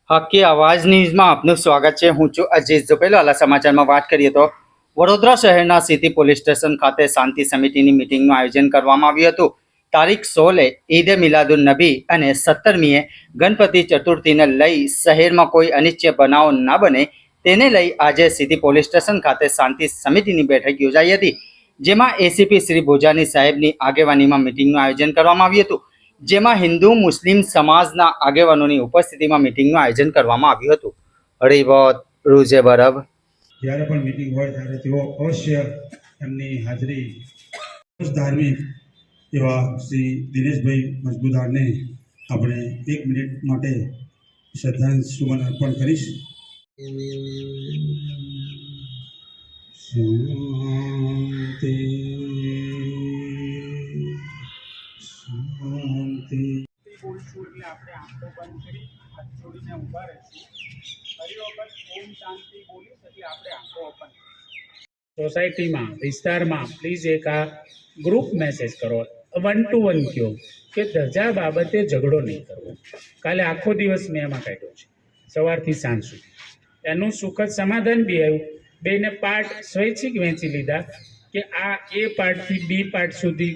હકી આવાજ ન્યૂઝમાં આપનું સ્વાગત છે। હું છું અજીત ઝુપેલો। હાલ સમાચારમાં વાત કરીએ તો વડોદરા શહેરના સિટી પોલીસ સ્ટેશન ખાતે શાંતિ સમિતિની મિટિંગનું આયોજન કરવામાં આવ્યું હતું। તારીખ 16 ઈદ મિલાદુન નબી અને 17મીએ ગણપતિ ચતુર્થીને લઈ શહેરમાં કોઈ અનિચ્છનીય બનાવ ન બને તેને લઈ આજે સિટી પોલીસ સ્ટેશન ખાતે શાંતિ સમિતિની બેઠક યોજાઈ હતી, જેમાં એસીપી શ્રી ભોજાની સાહેબની આગેવાનીમાં મિટિંગનું આયોજન કરવામાં આવ્યું હતું, જેમાં હિન્દુ મુસ્લિમ સમાજના આગેવાનોની ઉપસ્થિતિમાં મિટિંગનું આયોજન કરવામાં આવ્યું હતું। હરિવોત રૂજે બરબ જ્યારે પણ મીટિંગ હોય ત્યારે તેઓ અવશ્ય એમની હાજરી ધાર્મિક એવા શ્રી દિનેશભાઈ મજબૂદારને આપણે 1 મિનિટ માટે શ્રદ્ધાંજલિ અર્પણ કરીશ। શાંતિ શાંતિ બોલશું એટલે આપણે આંખો બંધ કરી હાથ જોડીને ઊભા રહીશું। ફરી વખત ઓમ શાંતિ બોલીશ એટલે આપણે આંખો ઓપન કરીશું। સોસાયટીમાં વિસ્તારમાં પ્લીઝ એક આ ગ્રુપ મેસેજ કરો, 1 to 1 કહો કે ધજા બાબતે ઝઘડો નહીં કરવો। કાલે આખો દિવસ મેં એમાં કાઢ્યો છે, સવારથી સાંજ સુધી એનું સુખદ સમાધાન બી આવ્યું। બેને પાર્ટ સ્વૈચ્છિક વહેંચી લીધા કે આ એ પાર્ટથી બી પાર્ટ સુધી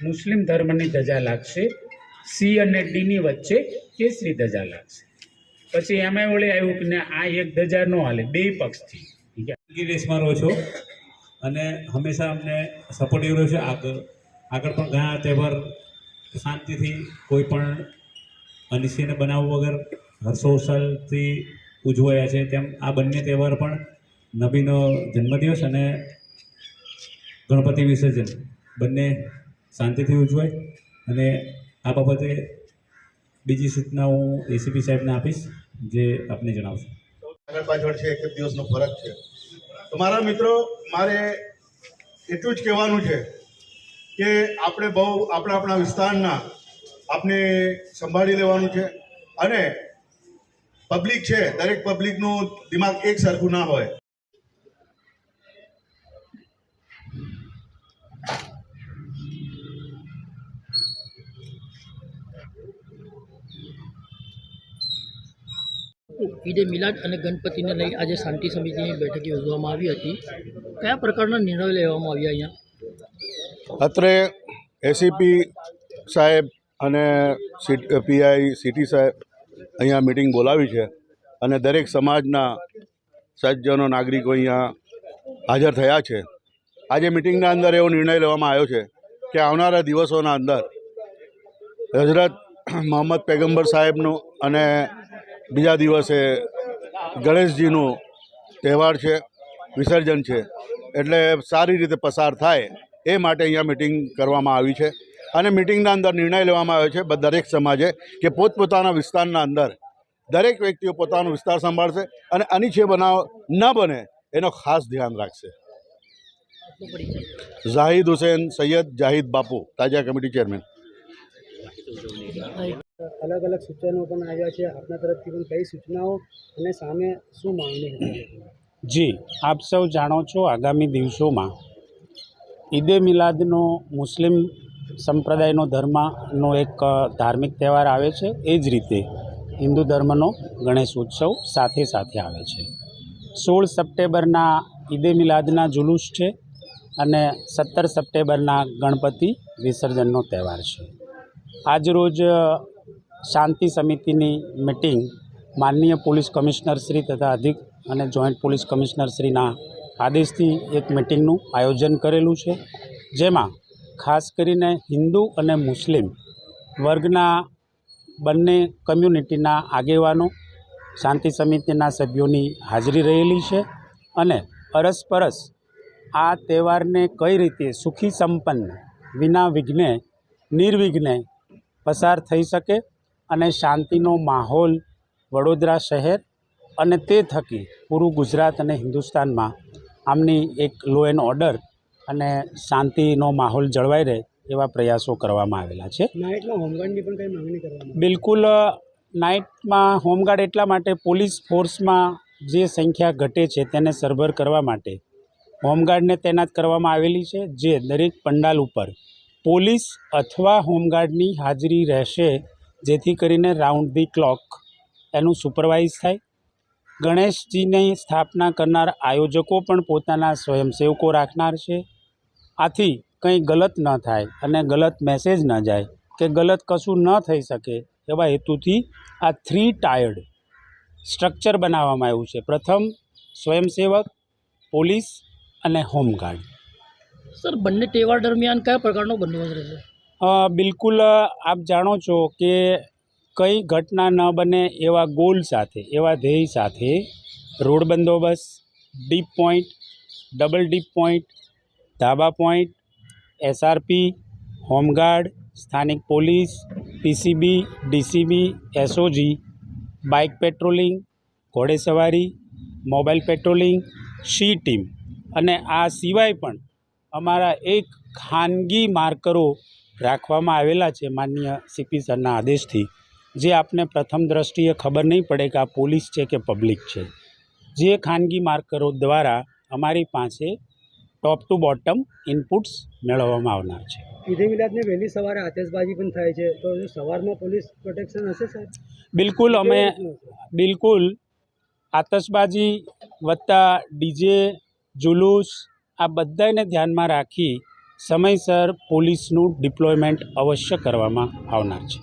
મુસ્લિમ ધર્મની ધજા લાગશે, સી અને ડીની વચ્ચે કેસરી ધજા લાગશે। પછી એમાં વળી આવ્યું કે આ એક ધજા ન હાલે, બે પક્ષથી દેશમાં રહો છો અને હંમેશા અમને સપોર્ટિવ રહ્યો છે। આગળ પણ ઘણા તહેવાર શાંતિથી કોઈ પણ અનિશ્ચિત બનાવ વગર હર્ષોલ્લાસથી ઉજવાયા છે, તેમ આ બંને તહેવાર પણ નબીનો જન્મદિવસ અને ગણપતિ વિસર્જન બંને શાંતિથી ઉજવાય। અને આ બાબતે બીજી સૂચના હું એસીપી સાહેબને આપીશ, જે આપને જણાવશે। આગળ પાછળ છે, 1 દિવસનો ફરક છે। તો મારા મિત્રો, મારે એટલું જ કહેવાનું છે કે આપણે બહુ આપણા વિસ્તારના આપણે સંભાળી લેવાનું છે। અને પબ્લિક છે, દરેક પબ્લિકનું દિમાગ એક સરખું ના હોય। ઈદે મિલાદ અને ગણપતિને લઈ આજે શાંતિ સમિતિની બેઠક યોજવામાં આવી હતી। કયા પ્રકારના નિર્ણયો લેવામાં આવ્યા અહીંયા? અત્રે એસીપી સાહેબ અને પીઆઈ સિટી સાહેબ અહીંયા મિટિંગ બોલાવી છે અને દરેક સમાજના સજ્જનો નાગરિકો અહીંયા હાજર થયા છે। આજે મિટિંગના અંદર એવો નિર્ણય લેવામાં આવ્યો છે કે આવનારા દિવસોના અંદર હઝરત મોહમ્મદ પૈગંબર સાહેબનું અને બીજા દિવસે ગણેશજીનું તહેવાર છે, વિસર્જન છે, એટલે સારી રીતે પસાર થાય એ માટે અહીંયા મિટિંગ કરવામાં આવી છે। અને મિટિંગના અંદર નિર્ણય લેવામાં આવ્યો છે દરેક સમાજે કે પોતપોતાના વિસ્તારના અંદર દરેક વ્યક્તિઓ પોતાનો વિસ્તાર સંભાળશે અને અનિચ્છનીય બનાવ ન બને એનો ખાસ ધ્યાન રાખશે। ઝાહિદ હુસૈન સૈયદ જાહિદ બાપુ, તાજા કમિટી ચેરમેન। અલગ અલગ સૂચનો પણ આવ્યા છે, આપના તરફથી પણ કઈ સૂચનાઓ અને સામે શું માંગણી હતી? જી, આપ સૌ જાણો છો, આગામી દિવસોમાં ઈદે મિલાદનો મુસ્લિમ સંપ્રદાયનો ધર્મનો એક ધાર્મિક તહેવાર આવે છે, એ જ રીતે હિન્દુ ધર્મનો ગણેશ ઉત્સવ સાથે સાથે આવે છે। 16 સપ્ટેમ્બરના ઈદે મિલાદના જુલુસ છે અને 17 સપ્ટેમ્બરના ગણપતિ વિસર્જનનો તહેવાર છે। આજરોજ શાંતિ સમિતિની મિટિંગ માનનીય પોલીસ કમિશનર શ્રી તથા અધિક અને જોઈન્ટ પોલીસ કમિશનર શ્રીના આદેશથી એક મિટિંગનું આયોજન કરેલું છે, જેમાં ખાસ કરીને હિન્દુ અને મુસ્લિમ વર્ગના બંને કમ્યુનિટીના આગેવાનો શાંતિ સમિતિના સભ્યોની હાજરી રહેલી છે અને અરસપરસ આ તહેવારને કઈ રીતે સુખી સંપન્ન વિના વિઘ્ને નિર્વિઘ્ને પસાર થઈ શકે અને શાંતિનો માહોલ વડોદરા શહેર અને તે થકી પૂરું ગુજરાત અને હિન્દુસ્તાનમાં આમની એક લો એન્ડ ઓર્ડર અને શાંતિનો માહોલ જળવાઈ રહે એવા પ્રયાસો કરવામાં આવેલા છે। નાઇટમાં હોમગાર્ડની પણ કઈ માંગણી કરવામાં? બિલકુલ, નાઇટમાં હોમગાર્ડ એટલા માટે, પોલીસ ફોર્સમાં જે સંખ્યા ઘટે છે તેને સરભર કરવા માટે હોમગાર્ડને તૈનાત કરવામાં આવેલી છે, જે દરેક પંડાલ ઉપર પોલીસ અથવા હોમગાર્ડની હાજરી રહેશે, જેથી કરીને રાઉન્ડ ધી ક્લોક એનું સુપરવાઇઝ થાય. ગણેશજીની સ્થાપના કરનાર આયોજકો પણ પોતાના સ્વયંસેવકો રાખનાર છે. આથી કંઈ ગલત ન થાય અને ગલત મેસેજ ન જાય કે ગલત કશું ન થઈ શકે એવા હેતુથી આ 3 ટાયર્ડ સ્ટ્રક્ચર બનાવવામાં આવ્યું છે. પ્રથમ સ્વયંસેવક, પોલીસ અને હોમગાર્ડ. સર, બંને તહેવાર દરમિયાન કયા પ્રકારનો બંદોબસ્ત રહેશે? બિલકુલ આપ જાણો છો કે કંઈ ઘટના ન બને એવા ગોલ સાથે, એવા ધ્યેય સાથે રોડ બંદોબસ્ત, deep point, double deep point, ધાબા પોઈન્ટ, એસઆરપી, હોમગાર્ડ, સ્થાનિક police, PCB, DCB, SOG, bike patrolling, ઘોડેસવારી, મોબાઈલ પેટ્રોલિંગ, સી ટીમ અને આ સિવાય પણ અમારા એક ખાનગી માર્કરો રાખવામાં આવેલા છે માનનીય સીપી સરના આદેશથી, જે આપને પ્રથમ દ્રષ્ટિએ ખબર નહીં પડે કે આ પોલીસ છે કે પબ્લિક છે. જે ખાનગી માર્કરો દ્વારા અમારી પાસે ટોપ ટુ બોટમ ઇનપુટ્સ મેળવવામાં આવનાર છે. ઈદે મિલાદને વહેલી સવારે આતશબાજી પણ થાય છે, તો સવારમાં પોલીસ પ્રોટેક્શન હશે સાહેબ? બિલકુલ આતશબાજી વત્તા ડીજે, જુલુસ આ બધાને ધ્યાનમાં રાખી સમયસર પોલીસનું ડિપ્લોયમેન્ટ અવશ્ય કરવામાં આવનાર છે.